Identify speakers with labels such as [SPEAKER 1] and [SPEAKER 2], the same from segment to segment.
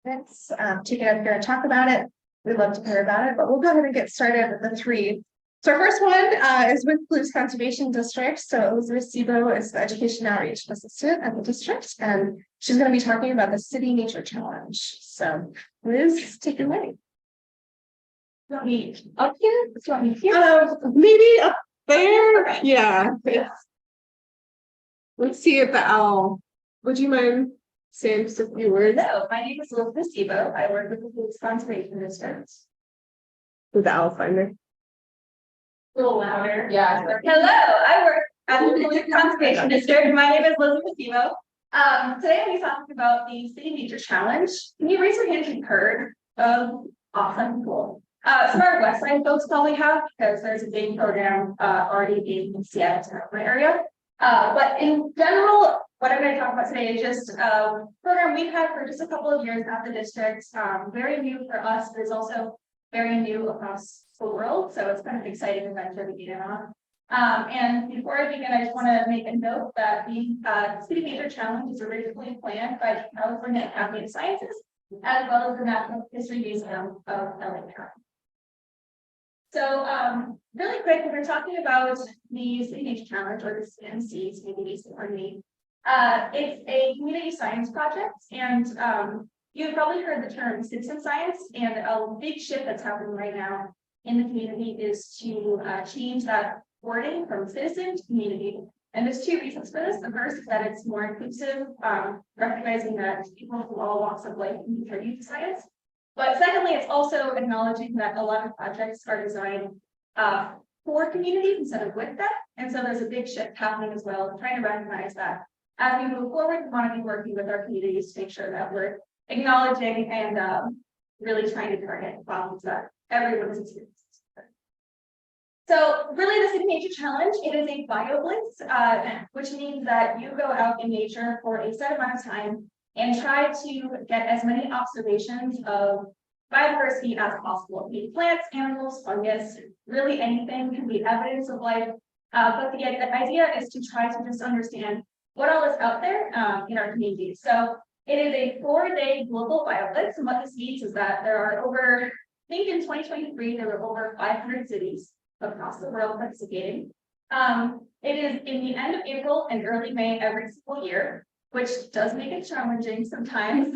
[SPEAKER 1] minutes to get up here and talk about it. We'd love to hear about it, but we'll go ahead and get started with the three. So our first one is with Blues Conservation District. So Elizabeth Sebo is the Education Outreach Assistant at the district, and she's going to be talking about the City Nature Challenge. So Liz, take it away. You want me up here? You want me here?
[SPEAKER 2] Maybe up there.
[SPEAKER 1] Okay.
[SPEAKER 2] Yeah.
[SPEAKER 1] Yeah.
[SPEAKER 2] Let's see if the owl. Would you mind saying just a few words?
[SPEAKER 1] Hello, my name is Elizabeth Sebo. I work with the Blues Conservation District.
[SPEAKER 2] With the owl finder.
[SPEAKER 1] A little louder.
[SPEAKER 3] Yeah. Hello, I work at the Blues Conservation District. My name is Elizabeth Sebo. Today I'm going to be talking about the City Nature Challenge. Can you raise your hand if you've heard? Awesome, cool. Some of our West Side folks probably have, because there's a big program already in Seattle, my area. But in general, what I'm going to talk about today is just a program we've had for just a couple of years at the district. Very new for us, but it's also very new across the world. So it's kind of an exciting adventure to get in on. And before I begin, I just want to make a note that the City Nature Challenge is originally planned by the California Academy of Sciences, as well as the Natural History Museum of LA County. So really quick, when we're talking about the City Nature Challenge, or the CNC's, pardon me, it's a community science project, and you've probably heard the term citizen science, and a big shift that's happening right now in the community is to change that wording from citizen to community. And there's two reasons for this. The first is that it's more inclusive, recognizing that people from all walks of life can contribute to science. But secondly, it's also acknowledging that a lot of projects are designed for communities instead of with them. And so there's a big shift happening as well, trying to recognize that as we move forward, we want to be working with our communities to make sure that we're acknowledging and really trying to target problems that everyone's experiencing. So really the City Nature Challenge, it is a BioBlitz, which means that you go out in nature for a set amount of time and try to get as many observations of biodiversity as possible. Be plants, animals, fungus, really anything can be evidence of life. But the idea is to try to just understand what all is out there in our community. So it is a 4-day global BioBlitz, and what this means is that there are over, I think in 2023, there were over 500 cities across the world participating. It is in the end of April and early May every single year, which does make it challenging sometimes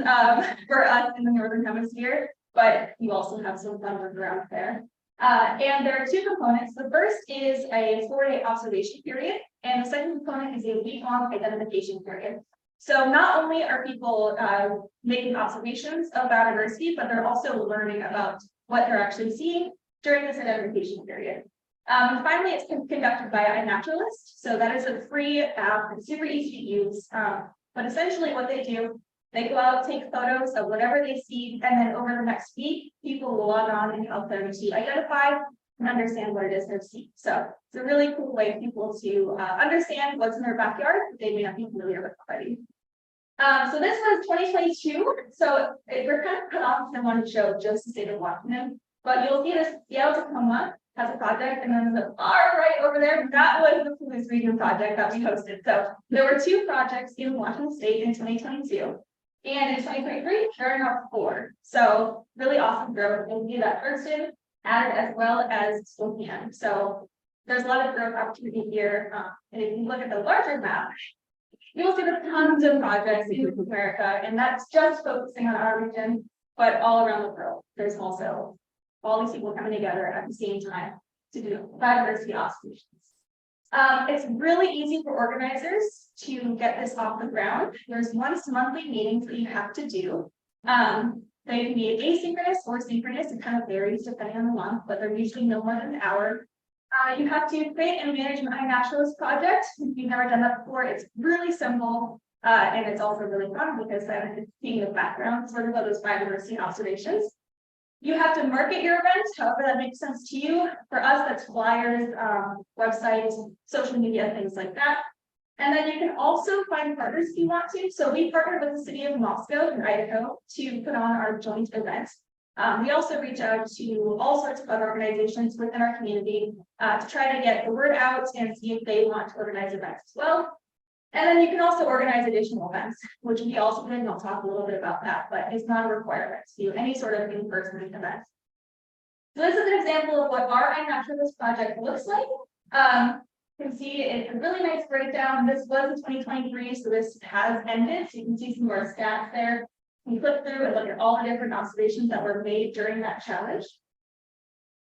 [SPEAKER 3] for us in the Northern Hemisphere, but you also have some fun around there. And there are two components. The first is a 4-day observation period, and the second component is a week-long identification period. So not only are people making observations of biodiversity, but they're also learning about what they're actually seeing during this identification period. And finally, it's conducted by a naturalist. So that is a free app, it's super easy to use. But essentially what they do, they go out, take photos of whatever they see, and then over the next week, people will log on and help them to identify and understand what it is they're seeing. So it's a really cool way for people to understand what's in their backyard that they may not be familiar with already. So this was 2022. So we're kind of cut off and I want to show just the state of Washington, but you'll see this Seattle Tacoma has a project, and then the far right over there, that was the Blues Region project that we hosted. So there were two projects in Washington State in 2022. And in 2023, there are now 4. So really awesome growth. And we see that Thurston added as well as Spokane. So there's a lot of growth opportunity here. And if you look at the larger map, you will see there's tons of projects in America, and that's just focusing on our region, but all around the world. There's also all these people coming together at the same time to do biodiversity observations. It's really easy for organizers to get this off the ground. There's once monthly meetings that you have to do. They can be asynchronous or synchronous. It kind of varies depending on the month, but they're usually no more than an hour. You have to create and manage an iNaturalist project. If you've never done that before, it's really simple. And it's also really fun because then it's seeing the background sort of those biodiversity observations. You have to market your event, however that makes sense to you. For us, that's flyers, websites, social media, things like that. And then you can also find partners if you want to. So we partnered with the city of Moscow in Idaho to put on our joint events. We also reach out to all sorts of other organizations within our community to try to get the word out and see if they want to organize events as well. And then you can also organize additional events, which we also did, and I'll talk a little bit about that, but it's not a requirement to do any sort of in-person event. So this is an example of what our iNaturalist project looks like. You can see it's a really nice breakdown. This was in 2023, so this has ended. So you can see some more stats there. You can click through and look at all the different observations that were made during that challenge.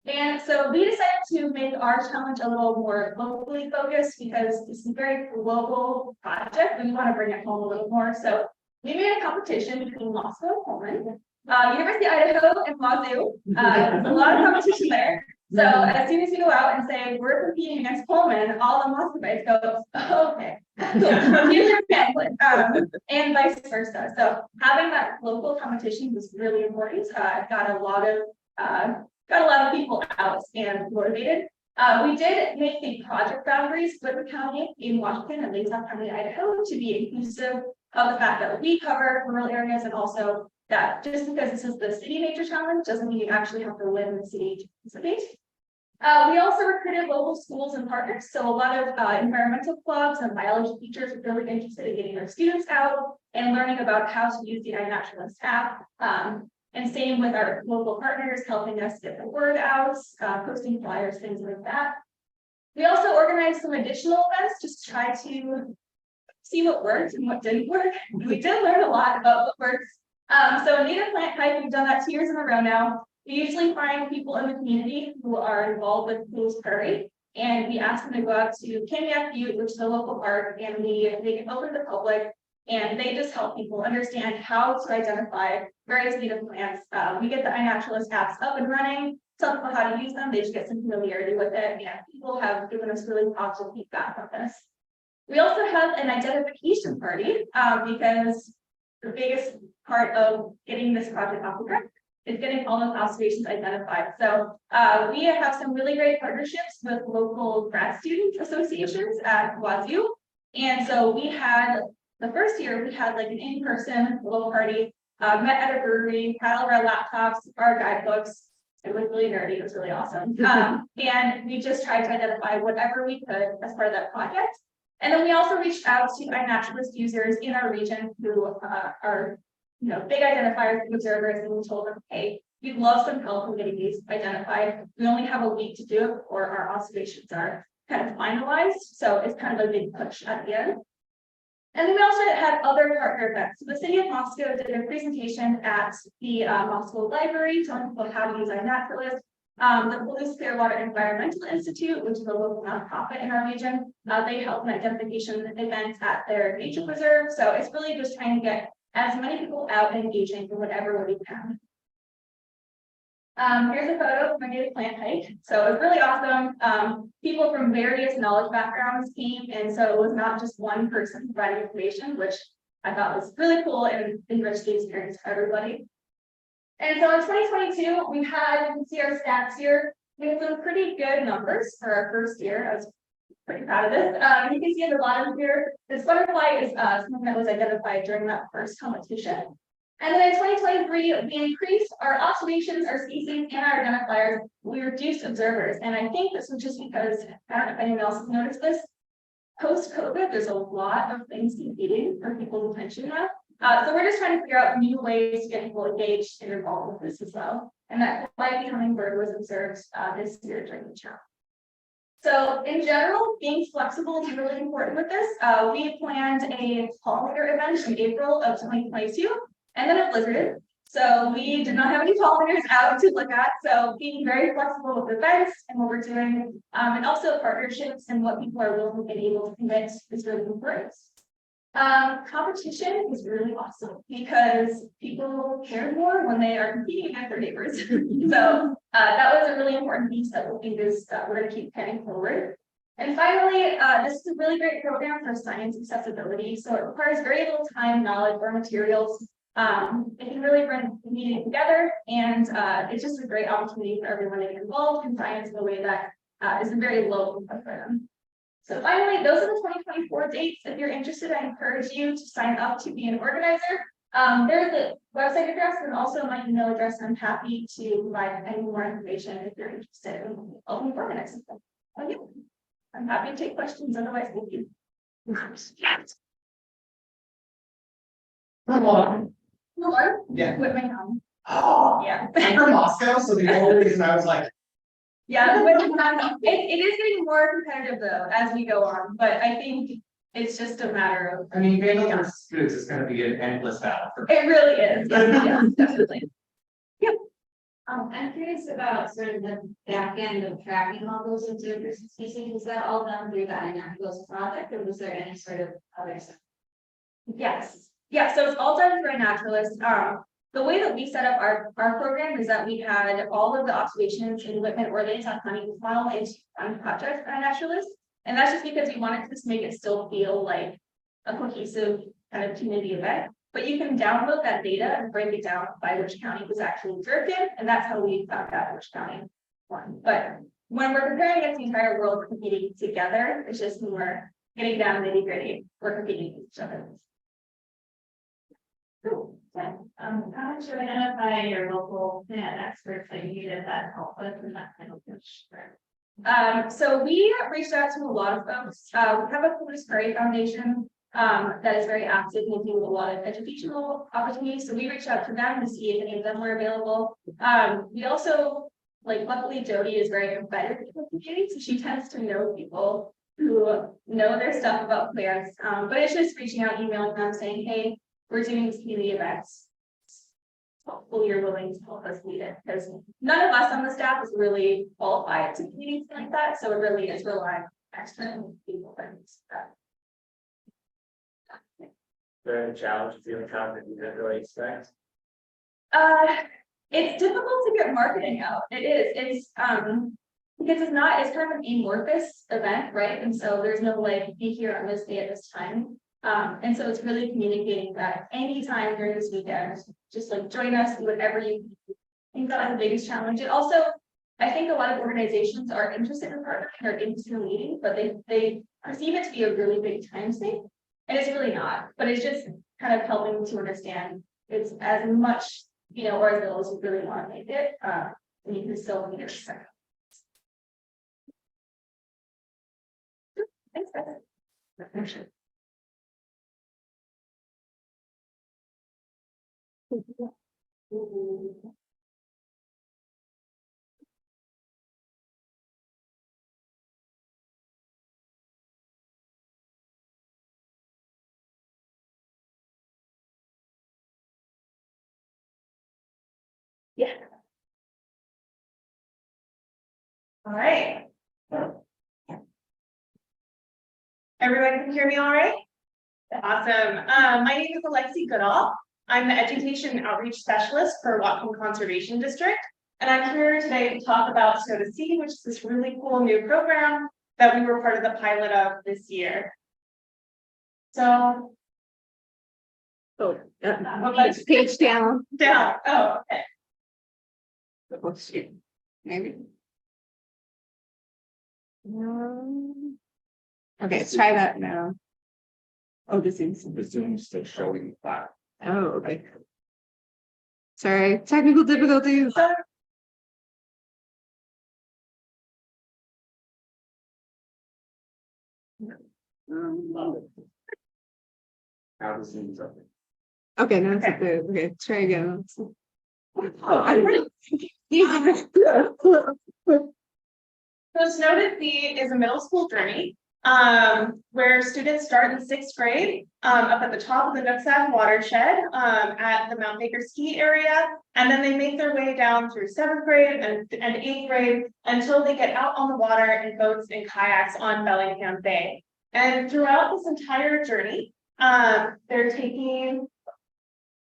[SPEAKER 3] And so we decided to make our challenge a little more locally focused because this is a very global project. We want to bring it home a little more. So we made a competition between Moscow and Pullman, University of Idaho and Wazoo. There's a lot of competition there. So as soon as you go out and say we're competing against Pullman, all the Moscovites go, oh, okay, and vice versa. So having that local competition was really important. Got a lot of people out and motivated. We did make the project boundaries with the county in Washington and Latah County, Idaho, to be inclusive of the fact that we cover rural areas, and also that just because this is the city nature challenge doesn't mean you actually have to live in the city to participate. We also recruited local schools and partners, so a lot of environmental clubs and biology teachers were really interested in getting their students out and learning about how to use the iNaturalist app. And same with our local partners, helping us get the word out, posting flyers, things like that. We also organized some additional events just to try to see what worked and what didn't work. We did learn a lot about what works. So native plant hike, we've done that 2 years in a row now. We usually find people in the community who are involved with Pools Prairie, and we ask them to go out to Kamiak Butte, which is a local park, and they can open to the public, and they just help people understand how to identify various native plants. We get the iNaturalist apps up and running, tell people how to use them, they just get some familiarity with it, and people have given us really positive feedback on this. We also have an identification party because the biggest part of getting this project off the ground is getting all those observations identified. So we have some really great partnerships with local grad student associations at Wazoo. And so we had, the first year, we had like an in-person little party, met at a brewery, had all of our laptops, our guidebooks. It was really nerdy, it was really awesome. And we just tried to identify whatever we could as part of that project. And then we also reached out to iNaturalist users in our region who are big identifiers and observers, and we told them, hey, we'd love some help in getting these identified. We only have a week to do it before our observations are kind of finalized. So it's kind of a big push at the end. And then we also had other partner events. So the city of Moscow did a presentation at the Moscow Library telling people how to use iNaturalist. The Palouse Clearwater Environmental Institute, which is a local nonprofit in our region, they help in identification events at their nature preserve. So it's really just trying to get as many people out and engaging in whatever way we can. Here's a photo of my native plant hike. So it was really awesome. People from various knowledge backgrounds came, and so it was not just one person providing information, which I thought was really cool and enriched the experience for everybody. And so in 2022, we had, you can see our stats here. We had some pretty good numbers for our first year. I was pretty proud of this. You can see at the bottom here, this butterfly is something that was identified during that first competition. And then in 2023, we increased our observations, our species, and our identifiers. We reduced observers. And I think this was just because, I don't know if anyone else has noticed this, post-COVID, there's a lot of things competing for people's attention now. So we're just trying to figure out new ways to get people engaged and involved with this as well. And that Hawaii hummingbird was observed this year during the challenge. So in general, being flexible is really important with this. We planned a pollinator event in April of 2022, and then it blizzarded. So we did not have any pollinators out to look at. So being very flexible with events and what we're doing, and also partnerships and what people are willing and able to commit is really important. Competition is really awesome because people care more when they are competing against their neighbors. So that was a really important piece that we think is we're going to keep carrying forward. And finally, this is a really great program for science accessibility. So it requires very little time, knowledge, or materials. It can really bring the meeting together, and it's just a great opportunity for everyone to get involved in science in a way that is very low for them. So finally, those are the 2024 dates. If you're interested, I encourage you to sign up to be an organizer. There's a website address and also my email address. I'm happy to provide any more information if you're interested in helping organize something. Okay. I'm happy to take questions. Otherwise, thank you. Hello?
[SPEAKER 4] Yeah.
[SPEAKER 3] With my mom,
[SPEAKER 4] Oh,
[SPEAKER 3] yeah.
[SPEAKER 4] I'm from Moscow, so the only reason I was like,
[SPEAKER 3] Yeah, with my mom. It is getting more competitive though, as we go on, but I think it's just a matter of,
[SPEAKER 4] I mean, Vandal versus Foods is gonna be an endless battle for.
[SPEAKER 3] it really is, yeah, definitely.
[SPEAKER 5] I'm curious about sort of the back end of tracking all those observers and species. Was that all done through the iNaturalist project, or was there any sort of other stuff?
[SPEAKER 3] Yes, yeah, so it's all done through a naturalist. The way that we set up our program is that we had all of the observations in Whitman Orleans on Honey Model into one project by a naturalist. And that's just because we wanted to just make it still feel like a cohesive kind of community event. But you can download that data and break it down by which county was actually observed in, and that's how we found out which county won. But when we're comparing against the entire world competing together, it's just when we're getting down nitty gritty, we're competing with each other.
[SPEAKER 5] Cool. How did you identify your local plant experts that you needed that help with in that kind of pitch?
[SPEAKER 3] So we reached out to a lot of folks. We have a Police Prairie Foundation that is very active and doing a lot of educational opportunities. So we reached out to them to see if any of them were available. We also, like, luckily Jody is very embedded in the community, so she tends to know people who know their stuff about plants. But it's just reaching out, emailing them, saying, hey, we're doing these community events. Hopefully you're willing to help us lead it, because none of us on the staff is really qualified to lead anything like that. So it really is relying on external people.
[SPEAKER 4] The challenge is the only time that you didn't really expect.
[SPEAKER 3] It's difficult to get marketing out. It is. It's because it's kind of an amorphous event, right? And so there's no like be here on this day at this time. And so it's really communicating that anytime during this weekend, just like join us, do whatever you need. I think that's the biggest challenge. And also, I think a lot of organizations are interested in partnering, they're into the meeting, but they perceive it to be a really big time sink. And it's really not, but it's just kind of helping to understand it's as much, or as little as you really want to make it. And you can still meet your second. Thanks, guys. Yeah.
[SPEAKER 1] All right. Everyone can hear me all right? Awesome. My name is Alexi Goodall. I'm the Education Outreach Specialist for Whatcom Conservation District. And I'm here today to talk about Soda Seed, which is this really cool new program that we were part of the pilot of this year. So.
[SPEAKER 2] Oh,
[SPEAKER 1] Let's
[SPEAKER 2] page down.
[SPEAKER 1] down. Oh, okay.
[SPEAKER 2] Oh, shit. Maybe. Okay, let's try that now. Oh, this is.
[SPEAKER 4] The Zoom's still showing that.
[SPEAKER 2] Oh, okay. Sorry, technical difficulties.
[SPEAKER 4] Now the Zoom's open.
[SPEAKER 2] Okay, now it's
[SPEAKER 1] Okay.
[SPEAKER 2] okay. Okay, try again.
[SPEAKER 1] So Snowden Sea is a middle school journey where students start in 6th grade up at the top of the Nooksack watershed at the Mount Baker ski area, and then they make their way down through 7th grade and 8th grade until they get out on the water in boats and kayaks on Bellingham Bay. And throughout this entire journey, they're taking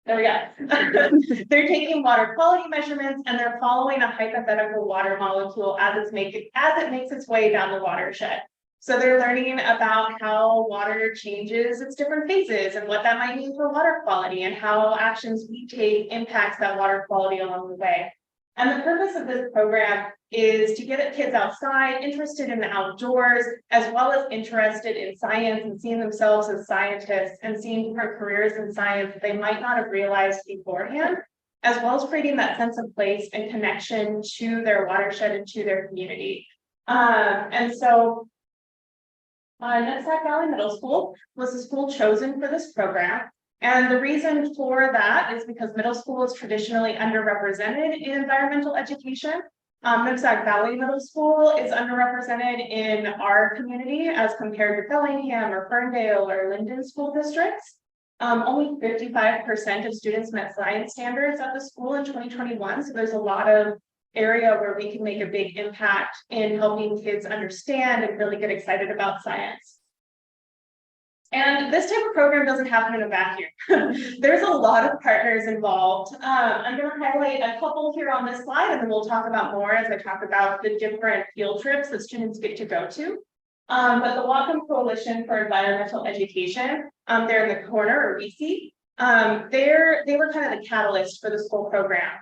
[SPEAKER 1] they're taking water quality measurements, and they're following a hypothetical water molecule as it makes its way down the watershed. So they're learning about how water changes its different phases and what that might mean for water quality and how actions we take impacts that water quality along the way. And the purpose of this program is to get kids outside, interested in the outdoors, as well as interested in science and seeing themselves as scientists and seeing different careers in science that they might not have realized beforehand, as well as creating that sense of place and connection to their watershed and to their community. And so
[SPEAKER 3] Nooksack Valley Middle School was the school chosen for this program. And the reason for that is because middle school is traditionally underrepresented in environmental education. Nooksack Valley Middle School is underrepresented in our community as compared to Bellingham or Ferndale or Linden school districts. Only 55% of students met science standards at the school in 2021. So there's a lot of area where we can make a big impact in helping kids understand and really get excited about science. And this type of program doesn't happen in a vacuum. There's a lot of partners involved. I'm going to highlight a couple here on this slide, and then we'll talk about more as I talk about the different field trips that students get to go to. But the Whatcom Coalition for Environmental Education, they're in the corner, or WECE, they were kind of the catalyst for the school program.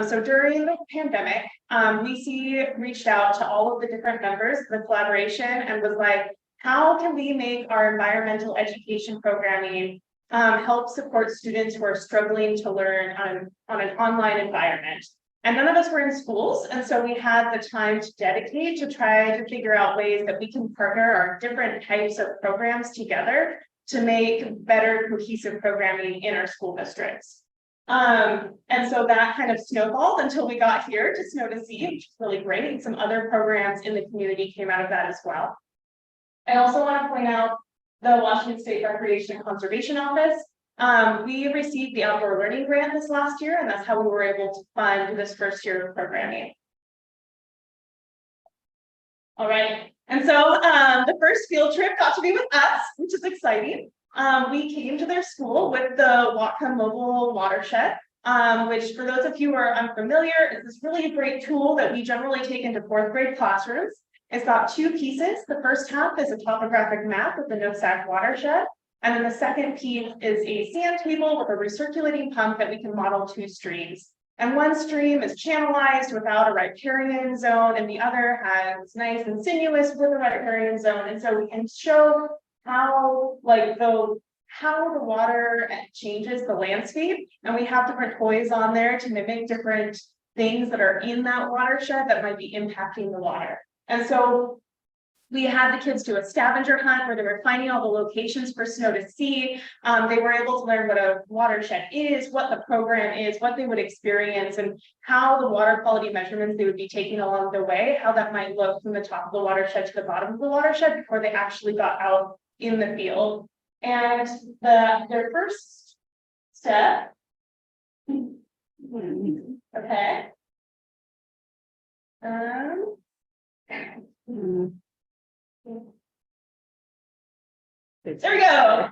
[SPEAKER 3] So during the pandemic, WECE reached out to all of the different members of the collaboration and was like, how can we make our environmental education programming help support students who are struggling to learn on an online environment? And none of us were in schools, and so we had the time to dedicate to try to figure out ways that we can partner our different types of programs together to make better cohesive programming in our school districts. And so that kind of snowballed until we got here to Snow to Sea, which is really great, and some other programs in the community came out of that as well. I also want to point out the Washington State Recreation and Conservation Office. We received the Outdoor Learning Grant this last year, and that's how we were able to fund this first year of programming. All right, and so the first field trip got to be with us, which is exciting. We came to their school with the Whatcom Mobile Watershed, which for those of you who are unfamiliar, is this really great tool that we generally take into fourth grade classrooms. It's got two pieces. The first half is a topographic map of the Nooksack watershed. And then the second piece is a sand table with a recirculating pump that we can model two streams. And one stream is channelized without a riparian zone, and the other has nice and sinuous with a riparian zone. And so we can show how how the water changes the landscape. And we have different toys on there to mimic different things that are in that watershed that might be impacting the water. And so we had the kids do a scavenger hunt where they were finding all the locations for Snow to Sea. They were able to learn what a watershed is, what the program is, what they would experience, and how the water quality measurements they would be taking along the way, how that might look from the top of the watershed to the bottom of the watershed before they actually got out in the field. And their first step, okay. There we go.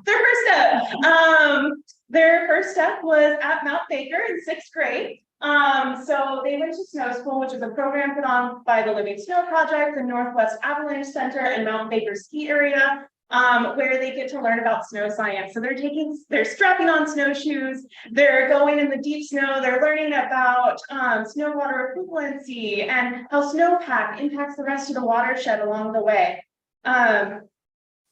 [SPEAKER 3] Their first step was at Mount Baker in 6th grade. So they went to Snow School, which is a program put on by the Living Snow Project, the Northwest Avalanche Center, and Mount Baker ski area, where they get to learn about snow science. So they're strapping on snowshoes, they're going in the deep snow, they're learning about snow water equivalency and how snowpack impacts the rest of the watershed along the way.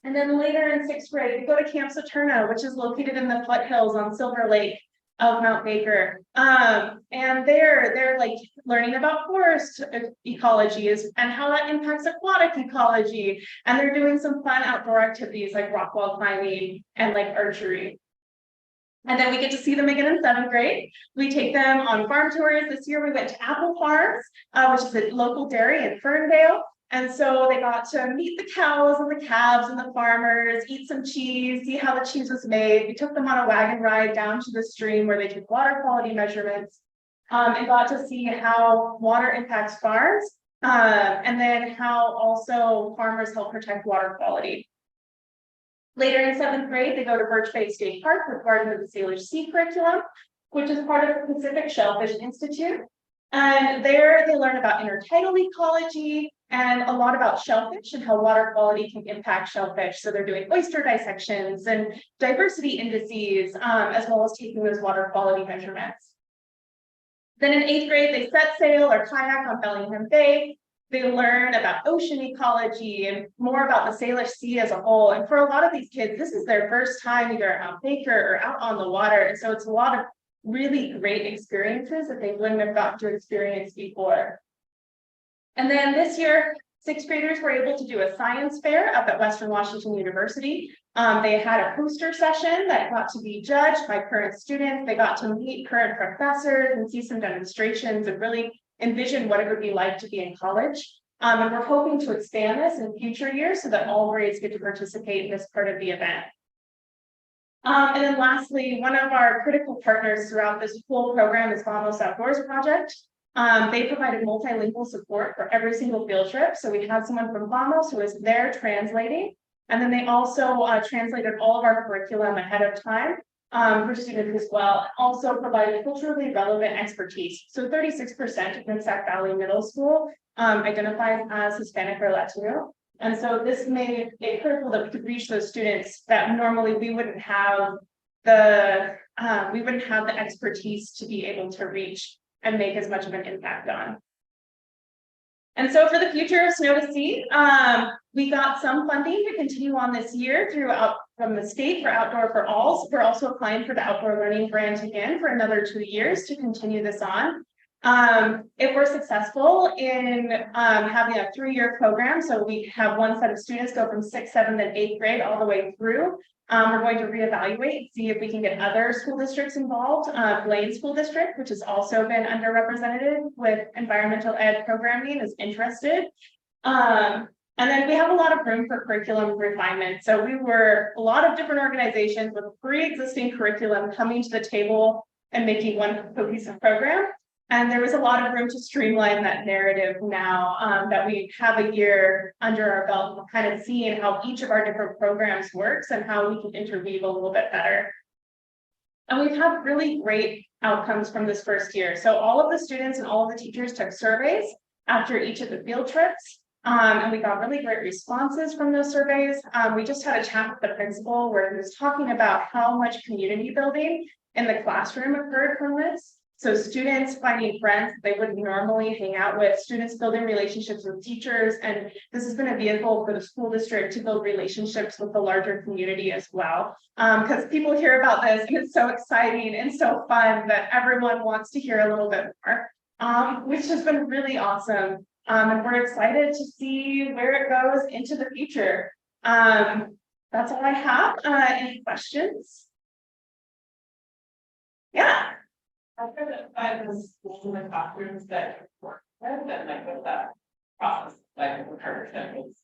[SPEAKER 3] And then later in 6th grade, we go to Camp Saturno, which is located in the foothills on Silver Lake of Mount Baker. And they're like learning about forest ecology and how that impacts aquatic ecology. And they're doing some fun outdoor activities like rock wall climbing and like archery. And then we get to see them again in 7th grade. We take them on farm tours. This year we went to Apple Farms, which is a local dairy in Ferndale. And so they got to meet the cows and the calves and the farmers, eat some cheese, see how the cheese was made. We took them on a wagon ride down to the stream where they took water quality measurements, and got to see how water impacts farms, and then how also farmers help protect water quality. Later in 7th grade, they go to Birch Bay State Park for part of the Salish Sea curriculum, which is part of the Pacific Shellfish Institute. And there they learn about intertidal ecology and a lot about shellfish and how water quality can impact shellfish. So they're doing oyster dissections and diversity indices, as well as taking those water quality measurements. Then in 8th grade, they set sail or kayak on Bellingham Bay. They learn about ocean ecology and more about the Salish Sea as a whole. And for a lot of these kids, this is their first time either at Mount Baker or out on the water. And so it's a lot of really great experiences that they wouldn't have gotten to experience before. And then this year,
[SPEAKER 1] Sixth graders were able to do a science fair up at Western Washington University. They had a poster session that got to be judged by current students. They got to meet current professors and see some demonstrations and really envision what it would be like to be in college. And we're hoping to expand this in future years so that all grades get to participate in this part of the event. And then lastly, one of our critical partners throughout this whole program is Vamos Outdoors Project. They provided multilingual support for every single field trip. So we had someone from Vamos who was there translating. And then they also translated all of our curriculum ahead of time for students as well. Also provided culturally relevant expertise. So 36% of Nooksack Valley Middle School identifies as Hispanic or Latino. And so this made it critical that we could reach those students that normally we wouldn't have the expertise to be able to reach and make as much of an impact on. And so for the future of Snow to Sea, we got some funding to continue on this year from the state for Outdoor for All. We're also applying for the Outdoor Learning Grant again for another 2 years to continue this on. If we're successful in having a 3-year program, so we have one set of students go from 6th, 7th, and 8th grade all the way through. We're going to reevaluate, see if we can get other school districts involved. Blaine School District, which has also been underrepresented with environmental ed programming, is interested. And then we have a lot of room for curriculum refinement. So we were a lot of different organizations with pre-existing curriculum coming to the table and making one cohesive program. And there was a lot of room to streamline that narrative now that we have a year under our belt. We're kind of seeing how each of our different programs works and how we can interweave a little bit better. And we've had really great outcomes from this first year. So all of the students and all of the teachers took surveys after each of the field trips. And we got really great responses from those surveys. We just had a chat with the principal where he was talking about how much community building in the classroom occurred from this. So students finding friends they wouldn't normally hang out with, students building relationships with teachers, and this has been a vehicle for the school district to build relationships with the larger community as well. Because people hear about this and it's so exciting and so fun that everyone wants to hear a little bit more, which has been really awesome. And we're excited to see where it goes into the future. That's all I have. Any questions? Yeah.
[SPEAKER 6] After the 5 schools and classrooms that work with, then like with that process, like with her schedules.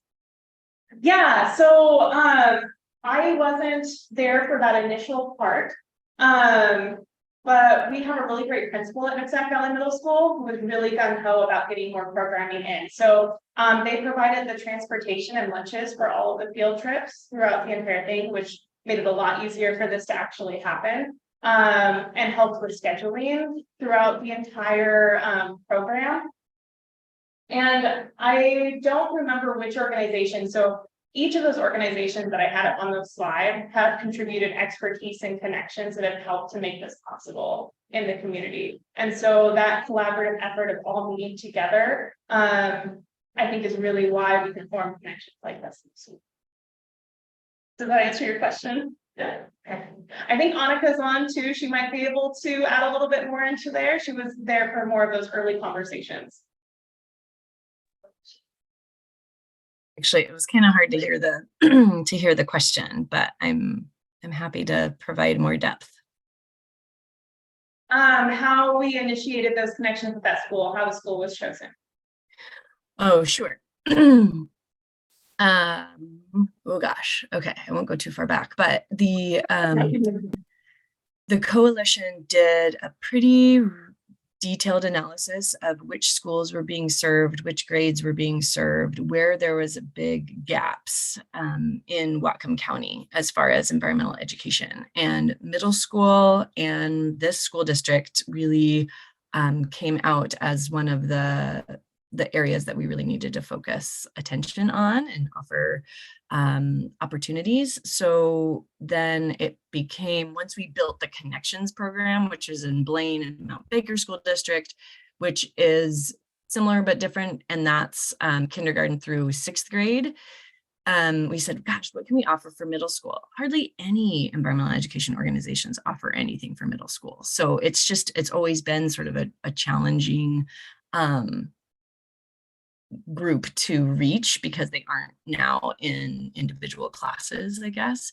[SPEAKER 1] Yeah, so I wasn't there for that initial part. But we have a really great principal at Nooksack Valley Middle School who was really gung-ho about getting more programming in. So they provided the transportation and lunches for all of the field trips throughout the entire thing, which made it a lot easier for this to actually happen. And helped with scheduling throughout the entire program. And I don't remember which organization. So each of those organizations that I had up on the slide have contributed expertise and connections that have helped to make this possible in the community. And so that collaborative effort of all meeting together, I think is really why we can form connections like this. Does that answer your question? Yeah. I think Annika's on too. She might be able to add a little bit more into there. She was there for more of those early conversations.
[SPEAKER 7] Actually, it was kind of hard to hear the question, but I'm happy to provide more depth.
[SPEAKER 1] How we initiated those connections with that school, how the school was chosen.
[SPEAKER 7] Oh, sure. Oh gosh, okay, I won't go too far back, but the coalition did a pretty detailed analysis of which schools were being served, which grades were being served, where there was big gaps in Whatcom County as far as environmental education. And middle school and this school district really came out as one of the areas that we really needed to focus attention on and offer opportunities. So then it became, once we built the Connections program, which is in Blaine and Mount Baker School District, which is similar but different, and that's kindergarten through 6th grade. We said, gosh, what can we offer for middle school? Hardly any environmental education organizations offer anything for middle school. So it's always been sort of a challenging group to reach because they aren't now in individual classes, I guess.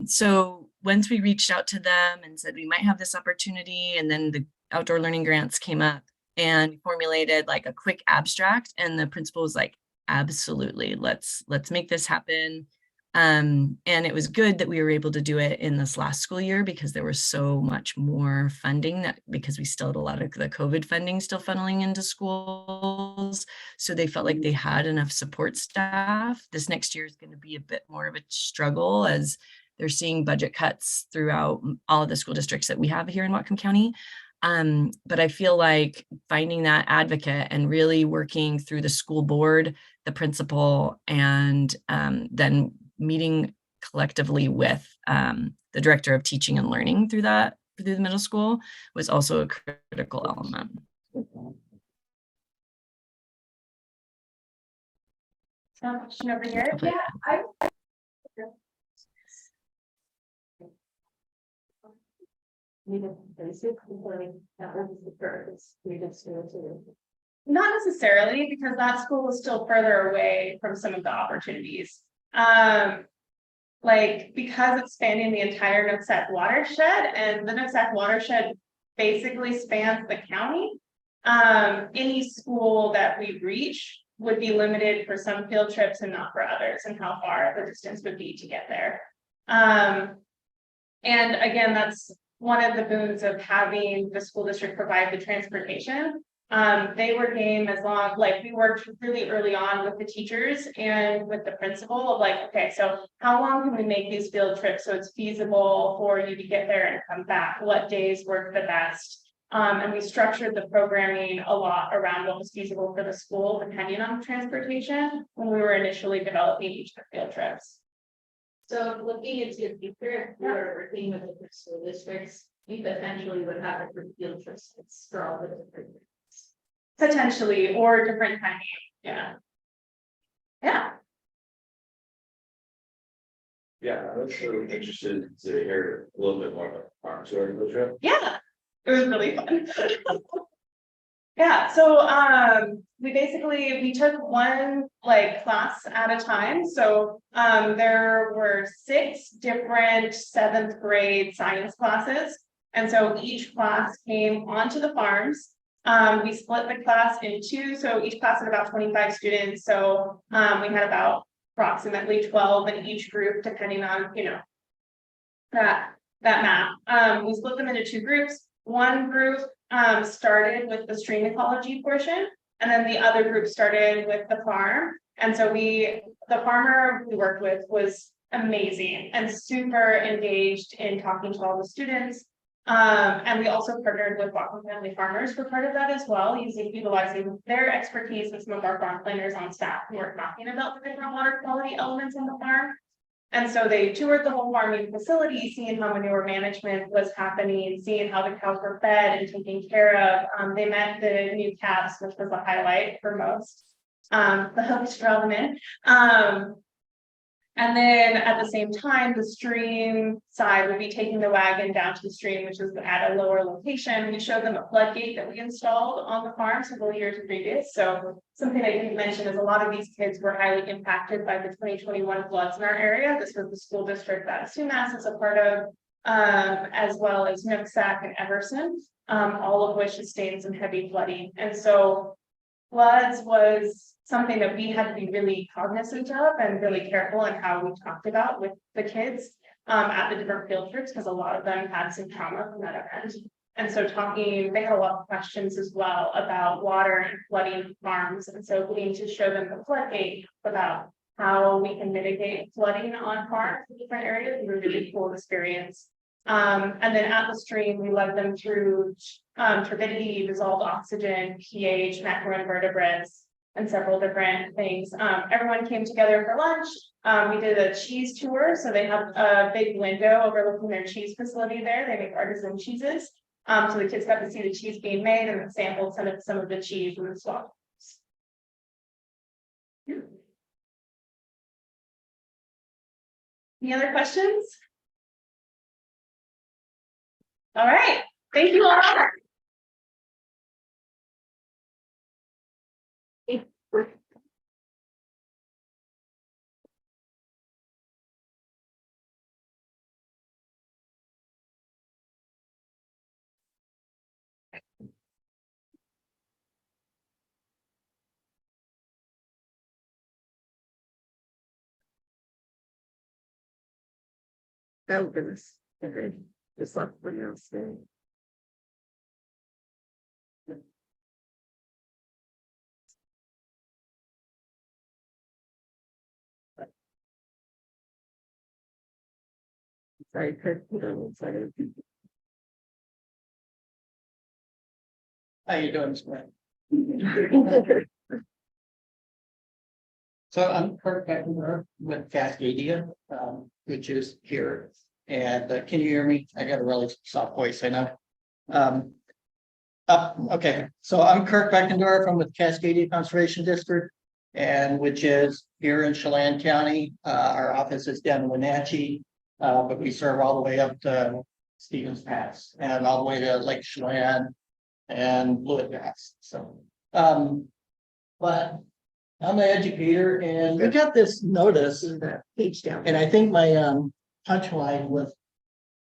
[SPEAKER 7] So once we reached out to them and said we might have this opportunity, and then the outdoor learning grants came up and formulated like a quick abstract, and the principal was like, absolutely, let's make this happen. And it was good that we were able to do it in this last school year because there was so much more funding, that because we still had a lot of the COVID funding still funneling into schools. So they felt like they had enough support staff. This next year is going to be a bit more of a struggle as they're seeing budget cuts throughout all of the school districts that we have here in Whatcom County. But I feel like finding that advocate and really working through the school board, the principal, and then meeting collectively with the director of teaching and learning through the middle school was also a critical element.
[SPEAKER 1] So question over here.
[SPEAKER 7] Okay.
[SPEAKER 1] Yeah, not necessarily, because that school is still further away from some of the opportunities. Like, because it's spanning the entire Nooksack watershed, and the Nooksack watershed basically spans the county. Any school that we reach would be limited for some field trips and not for others, and how far the distance would be to get there. And again, that's one of the boons of having the school district provide the transportation. They were game as long, like we worked really early on with the teachers and with the principal of like, okay, so how long can we make these field trips so it's feasible for you to get there and come back? What days work the best? And we structured the programming a lot around what was feasible for the school, depending on transportation, when we were initially developing each of the field trips.
[SPEAKER 5] So looking into the future, if we were working with different school districts, we potentially would have different field trips for all the different.
[SPEAKER 1] Potentially, or different timing, yeah. Yeah.
[SPEAKER 8] Yeah, I'm really interested to hear a little bit more about the farm tour trip.
[SPEAKER 1] Yeah, it was really fun. Yeah, so we took one like class at a time. So there were 6 different 7th grade science classes. And so each class came onto the farms. We split the class in 2, so each class had about 25 students. So we had about approximately 12 in each group, depending on, you know, that map. We split them into 2 groups. One group started with the stream ecology portion, and then the other group started with the farm. And so the farmer we worked with was amazing and super engaged in talking to all the students. And we also partnered with Whatcom Family Farmers for part of that as well, utilizing their expertise and some of our farm planners on staff who are talking about the different water quality elements on the farm. And so they toured the whole farming facility, seeing how manure management was happening, seeing how the cows were fed and taken care of. They met the new calves, which was a highlight for most. The hooks draw them in. And then at the same time, the stream side would be taking the wagon down to the stream, which is at a lower location. We showed them a floodgate that we installed on the farm several years previous. So something I didn't mention is a lot of these kids were highly impacted by the 2021 floods in our area. This was the school district that Sumas is a part of, as well as Nooksack and Everson, all of which sustained some heavy flooding. And so floods was something that we had to be really cognizant of and really careful in how we talked about with the kids at the different field trips, because a lot of them had some trauma from that event. And so they had a lot of questions as well about water and flooding farms. And so getting to show them the floodgate about how we can mitigate flooding on farms in different areas was a really cool experience. And then at the stream, we led them through turbidity, dissolved oxygen, pH, macroinvertebrates, and several different things. Everyone came together for lunch. We did a cheese tour. So they have a big window overlooking their cheese facility there. They make artisan cheeses. So the kids got to see the cheese being made and sampled some of the cheese in the swap. Any other questions? All right. Thank you all.
[SPEAKER 2] Oh, goodness. Okay. Just left one else there. Sorry, Kurt, hold on one second.
[SPEAKER 9] How you doing this morning? So I'm Kurt Beckenberg with Cascadia, which is here. And can you hear me? I got a really soft voice, I know. Okay, so I'm Kirk Beckendorf. I'm with Cascadia Conservation District, and which is here in Chelan County. Our office is down in Wenatchee, but we serve all the way up to Stevens Pass and all the way to Lake Chelan and Blewett Pass. So, but I'm an educator, and we got this notice,
[SPEAKER 2] That page down.
[SPEAKER 9] and I think my punchline was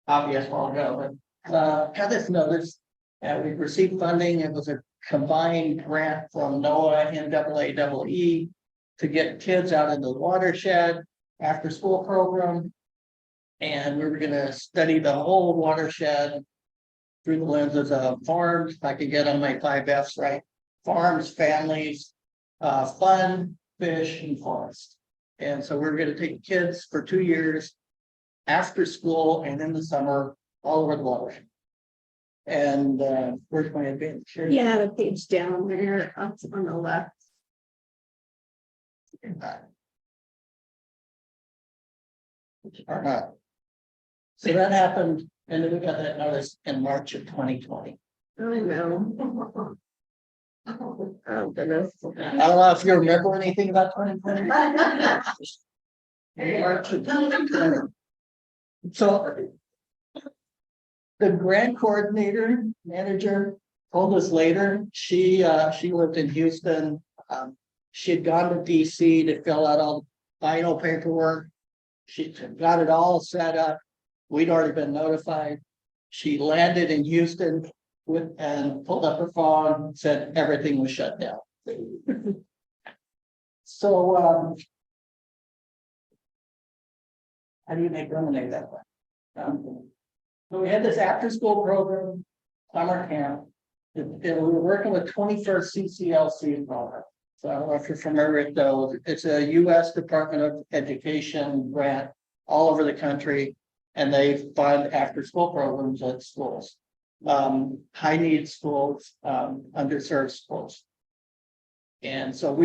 [SPEAKER 9] obvious a while ago, but got this notice. And we received funding. It was a combined grant from NOAA and NAAE to get kids out in the watershed after school program. And we were gonna study the whole watershed through the lenses of farms, if I could get on my 5 Fs right, farms, families, fun, fish, and forest. And so we're gonna take kids for 2 years after school and in the summer, all over the watershed. And where's my advantage here?
[SPEAKER 2] Yeah, the page down there, up on the left.
[SPEAKER 9] Or not. So that happened, and then we got that notice in March of 2020.
[SPEAKER 2] Oh, no. Oh, goodness.
[SPEAKER 9] I don't know if you remember anything about 2020. March of 2020. So the grant coordinator manager told us later, she lived in Houston. She had gone to DC to fill out all the final paperwork. She got it all set up. We'd already been notified. She landed in Houston and pulled up her phone, said everything was shut down. So how do you make lemonade that way? So we had this after school program, summer camp. We were working with 21st CCLC program. So I don't know if you're familiar with those. It's a U.S. Department of Education grant all over the country, and they fund after school programs at schools, high need schools, underserved schools. And so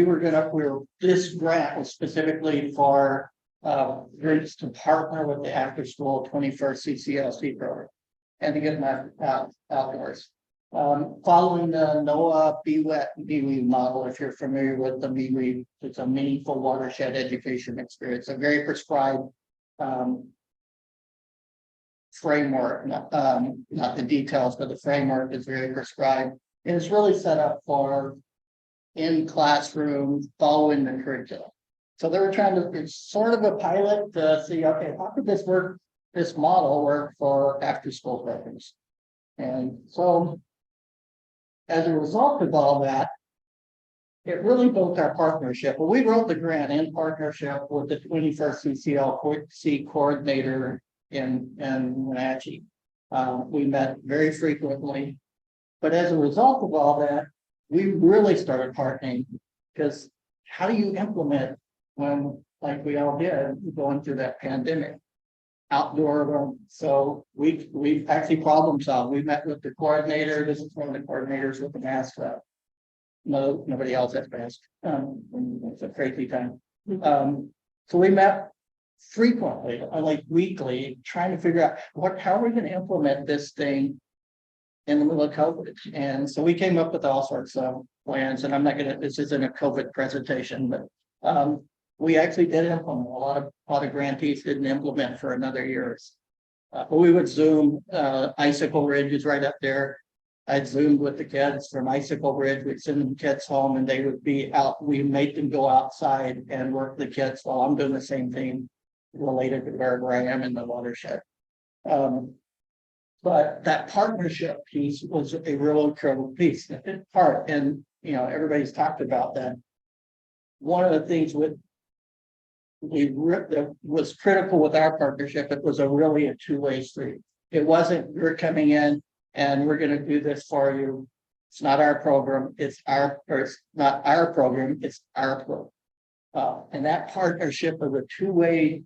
[SPEAKER 9] this grant was specifically for groups to partner with the after school 21st CCLC program and to get them outdoors. Following the NOAA BWE model, if you're familiar with the BWE, it's a meaningful watershed education experience, a very prescribed framework, not the details, but the framework is very prescribed. And it's really set up for in classroom following the curriculum. So they were it's sort of a pilot to see, okay, how could this model work for after school programs? And so as a result of all that, it really built our partnership. Well, we wrote the grant in partnership with the 21st CCLC coordinator in Wenatchee. We met very frequently, but as a result of all that, we really started partnering, because how do you implement when, like we all did, going through that pandemic outdoor? So we actually problem solved. We met with the coordinator. This is one of the coordinators with the mask. No, nobody else has mask. It's a crazy time. So we met frequently, like weekly, trying to figure out how are we going to implement this thing in the middle of COVID. And so we came up with all sorts of plans, and this isn't a COVID presentation, but we actually did implement. A lot of grantees didn't implement for another year. But we would Zoom. Icicle Ridge is right up there. I'd Zoomed with the kids from Icicle Ridge, we'd send the kids home and they would be out, we made them go outside and work the kids while I'm doing the same thing related to where I am in the watershed. But that partnership piece was a real incredible piece, part, and, you know, everybody's talked about that. One of the things that was critical with our partnership, it was really a two-way street. It wasn't, you're coming in and we're gonna do this for you. It's not our program, it's not our program, it's our program. And that partnership of a two-way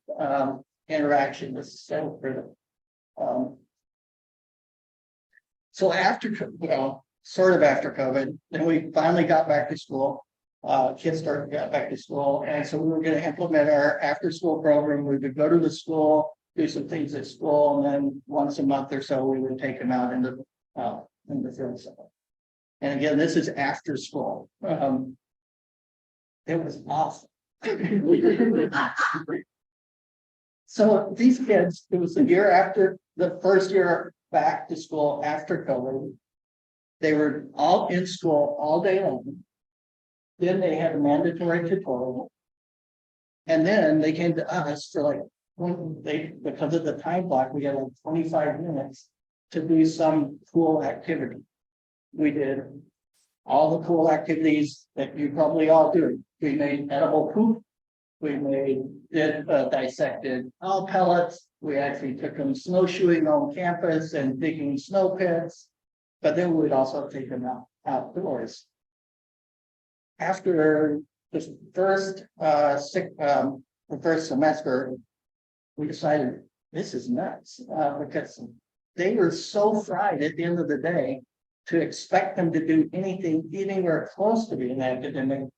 [SPEAKER 9] interaction was so critical. So after, well, sort of after COVID, then we finally got back to school. Kids started to get back to school, and so we were going to implement our after-school program. We would go to the school, do some things at school, and then once a month or so, we would take them out into the field center. And again, this is after school. It was awesome. So these kids, it was the year after the first year back to school after COVID. They were all in school all day long. Then they had a mandatory tutorial. And then they came to us for like, because of the time block, we had like 25 minutes to do some cool activity. We did all the cool activities that you probably all do. We made edible poop. We dissected all pellets. We actually took them snowshoeing on campus and digging snow pits. But then we'd also take them outdoors. After the first semester, we decided this is nuts because they were so fried at the end of the day to expect them to do anything anywhere close to being academic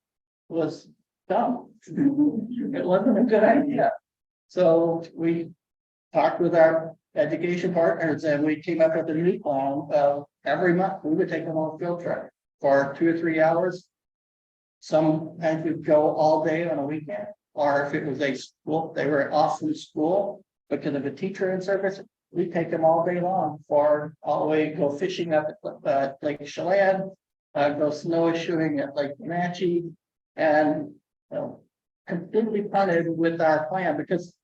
[SPEAKER 9] was dumb. It wasn't a good idea. So we talked with our education partners and we came up with a new plan of every month we would take them on a field trip for 2 or 3 hours. Sometimes we'd go all day on a weekend, or if it was a school, they were off from school because of a teacher in service, we'd take them all day long for all the way, go fishing up at Lake Chelan, go snowshoeing at Lake Wenatchee, and completely punted with our plan because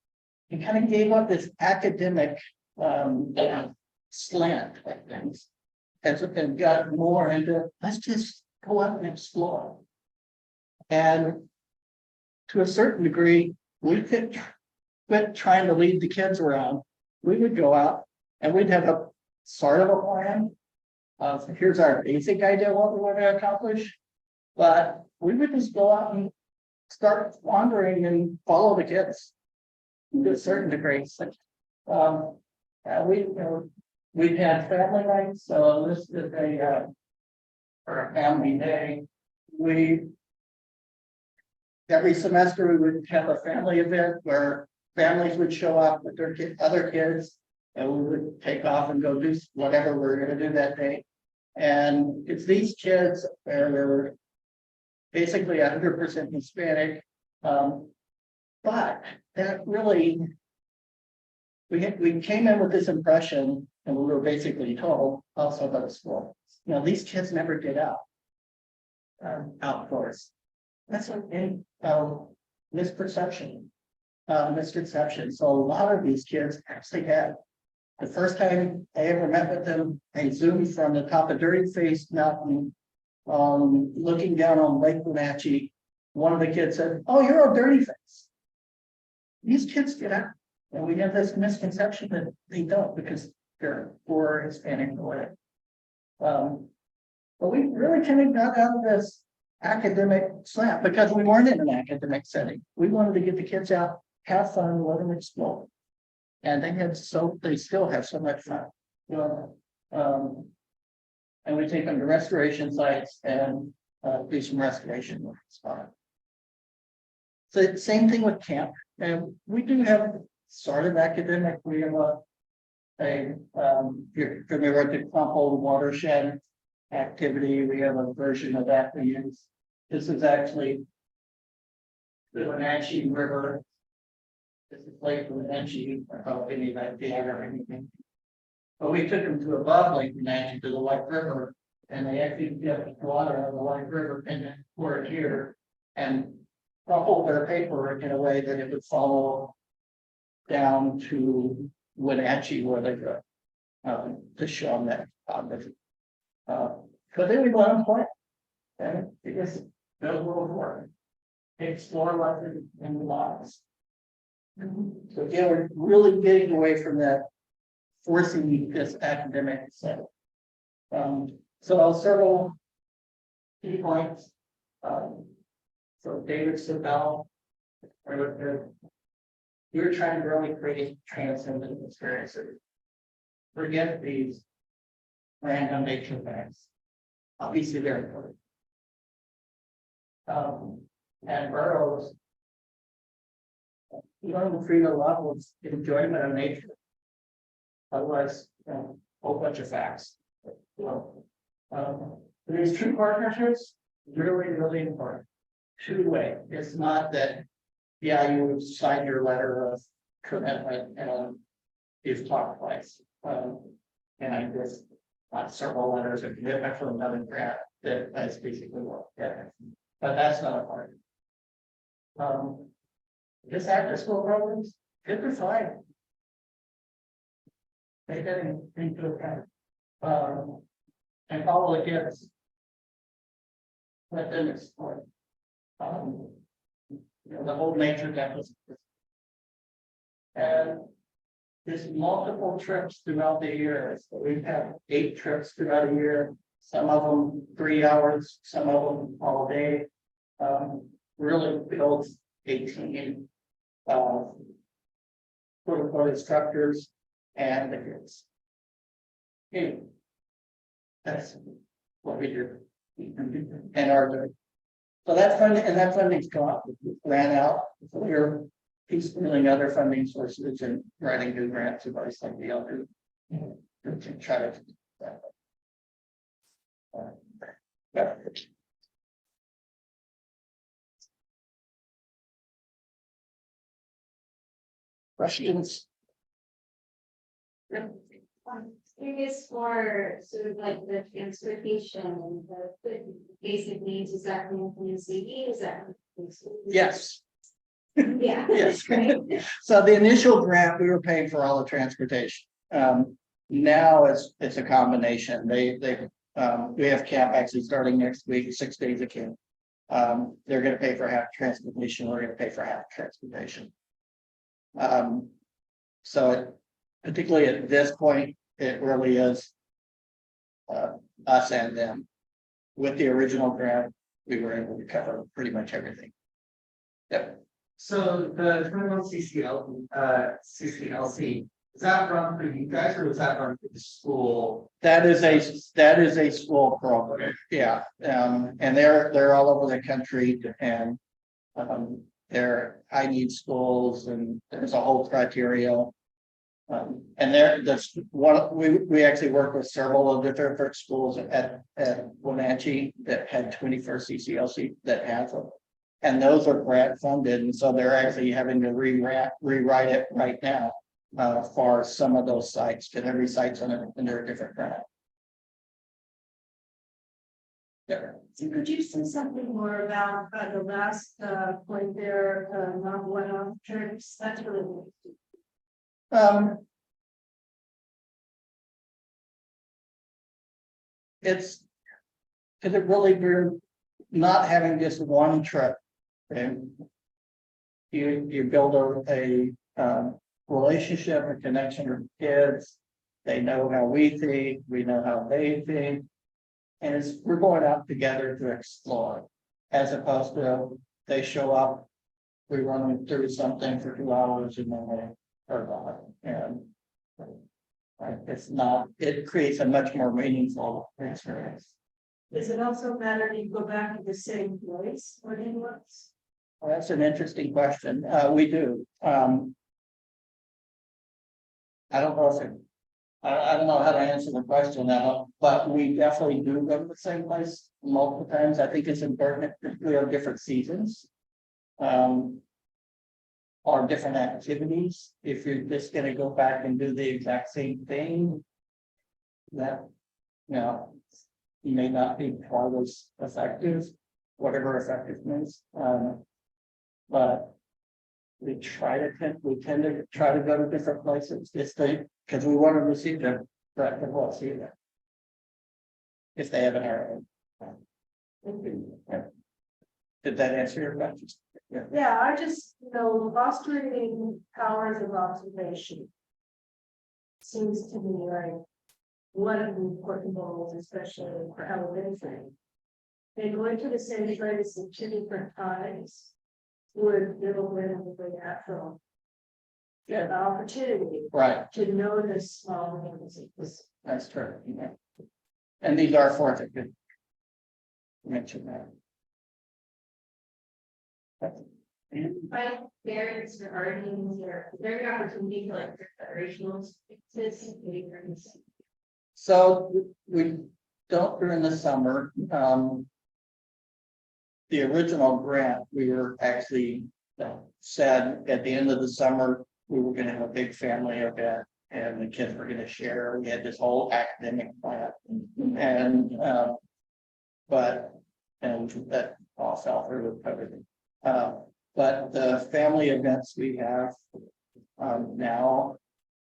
[SPEAKER 9] it kind of gave up this academic slant at things and got more into let's just go out and explore. And to a certain degree, we could quit trying to lead the kids around. We would go out and we'd have a sort of a plan. Here's our basic idea of what we want to accomplish. But we would just go out and start wandering and follow the kids to a certain degree. We've had family nights, so this is a family day. Every semester we would have a family event where families would show up with their other kids, and we would take off and go do whatever we're going to do that day. And it's these kids are basically 100% Hispanic, but that really we came in with this impression, and we were basically told also by the school, these kids never get outdoors. That's a misconception. So a lot of these kids actually had the first time I ever met with them, I zoomed from the top of Dirty Face Mountain, looking down on Lake Wenatchee. One of the kids said, "Oh, you're a Dirty Face." These kids get out, and we have this misconception that they don't because they're poor Hispanic or whatever. But we really kind of got out of this academic slant because we weren't in an academic setting. We wanted to get the kids out, have fun, let them explore. And they still have so much fun. And we take them to restoration sites and do some restoration work. So same thing with camp. And we do have sort of academic. We have you're familiar with the Crumple watershed activity. We have a version of that we use. This is actually the Wenatchee River. This is Lake Wenatchee. I don't know if any of that data or anything. But we took them to above Lake Wenatchee to the White River, and they actually get water out of the White River and then pour it here. And hold their paper in a way that it would follow down to Wenatchee where they go. To show them that. But then we go out and play. And it just build a little more. Explore life in the lives. So again, we're really getting away from that forcing this academic setting. So several key points. So David Sabell, we're trying to really create transcendent experiences. Forget these random nature facts. Obviously, they're important. And Burroughs, you don't free the level of enjoyment of nature. Otherwise, a whole bunch of facts. These true partnerships, really, really important. Two-way. It's not that, yeah, you sign your letter of commitment and you've talked twice. And I just got several letters of commitment from another grant that's basically what, yeah. But that's not a part. This after school programs, good for fine. Take that into account. And follow the kids. Let them explore. The whole nature deficit. And there's multiple trips throughout the year. So we've had 8 trips throughout a year. Some of them 3 hours, some of them all day. Really builds a team of quote-unquote instructors and the kids. Okay. That's what we do. And are doing. So that's funding, and that funding's gone, ran out. We're piecemealing other funding sources and writing new grants advice like the other. To try to do that. Questions?
[SPEAKER 5] Curious for sort of like the transportation and the basic needs, is that coming from the CD? Is that?
[SPEAKER 9] Yes.
[SPEAKER 5] Yeah.
[SPEAKER 9] Yes.
[SPEAKER 5] Right.
[SPEAKER 9] So the initial grant, we were paying for all the transportation. Now it's a combination. We have camp actually starting next week, 6 days of camp. They're going to pay for half transportation. We're going to pay for half transportation. So particularly at this point, it really is us and them. With the original grant, we were able to cover pretty much everything. Yep.
[SPEAKER 10] So the 21 CCLC, is that run for you guys or is that run for the school?
[SPEAKER 9] That is a school program. Yeah. And they're all over the country and they're high need schools and there's a whole criteria. And that's one we actually work with several of the different schools at Wenatchee that had 21st CCLC that have them. And those are grant funded, and so they're actually having to rewrite it right now for some of those sites, because every site's under a different grant. Yeah.
[SPEAKER 11] So could you say something more about the last point there, not one-off trips? That's really
[SPEAKER 9] it's because it really we're not having just one trip. And you build a relationship, a connection with kids. They know how we think, we know how they think, and we're going out together to explore, as opposed to they show up, we run them through something for 2 hours and then they are gone. And it's not. It creates a much more meaningful experience.
[SPEAKER 11] Does it also matter if you go back to the same place or anyone?
[SPEAKER 9] Well, that's an interesting question. We do. I don't know if I don't know how to answer the question now, but we definitely do go to the same place multiple times. I think it's important that we have different seasons. Or different activities. If you're just going to go back and do the exact same thing, that, you know, may not be quite as effective, whatever effective means, but we tend to try to go to different places, because we want to receive them, but we'll see them. If they haven't already. Did that answer your question?
[SPEAKER 11] Yeah, I just, fostering powers of observation. Seems to me like one of the important goals, especially for elementary. They go into the same place at 2 different times. Would build in the natural.
[SPEAKER 9] Yeah.
[SPEAKER 11] Opportunity
[SPEAKER 9] Right,
[SPEAKER 11] to notice small things.
[SPEAKER 9] that's true. Yeah. And these are fourth, I could mention that.
[SPEAKER 5] By parents or guardians or their opportunity for like recreational spaces.
[SPEAKER 9] So we don't during the summer, the original grant, we were actually said at the end of the summer, we were gonna have a big family event and the kids were gonna share. We had this whole academic plan and, and that all fell through with everything. But the family events we have, now,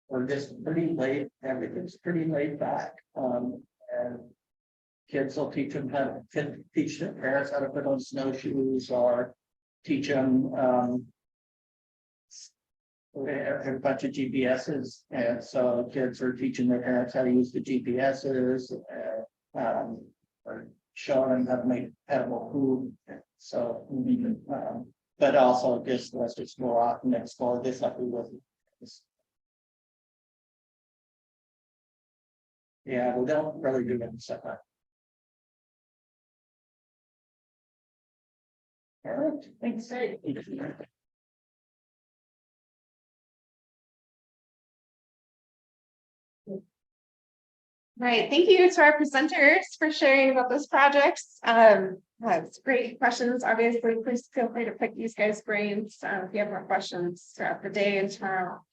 [SPEAKER 9] we're just pretty late, everything's pretty laid back, and kids will teach them teach their parents how to put on snowshoes or teach them, a bunch of GPSs, and so kids are teaching their parents how to use the GPSs, or showing them how to make edible food. So, but also just let's explore out and explore this like we would. Yeah, we don't really do any stuff like. All right, thanks.
[SPEAKER 1] Right, thank you to our presenters for sharing about those projects. That's great questions. Obviously, please feel free to pick these guys' brains if you have more questions throughout the day and tomorrow.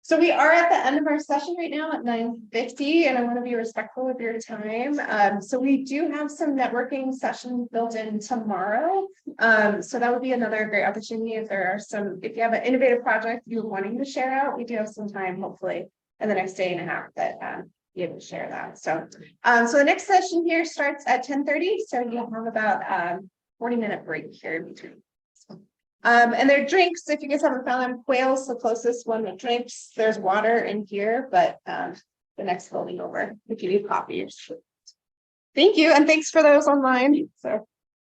[SPEAKER 1] So we are at the end of our session right now at 9:50, and I want to be respectful of your time. So we do have some networking sessions built in tomorrow. So that would be another great opportunity if there are if you have an innovative project you're wanting to share out, we do have some time, hopefully, in the next day and a half that be able to share that. So, so the next session here starts at 10:30. So you'll have about 40-minute break here in between. And their drinks, if you guys haven't found them, Quail's the closest one that drinks. There's water in here, but the next building over if you need coffee. Thank you, and thanks for those online. So.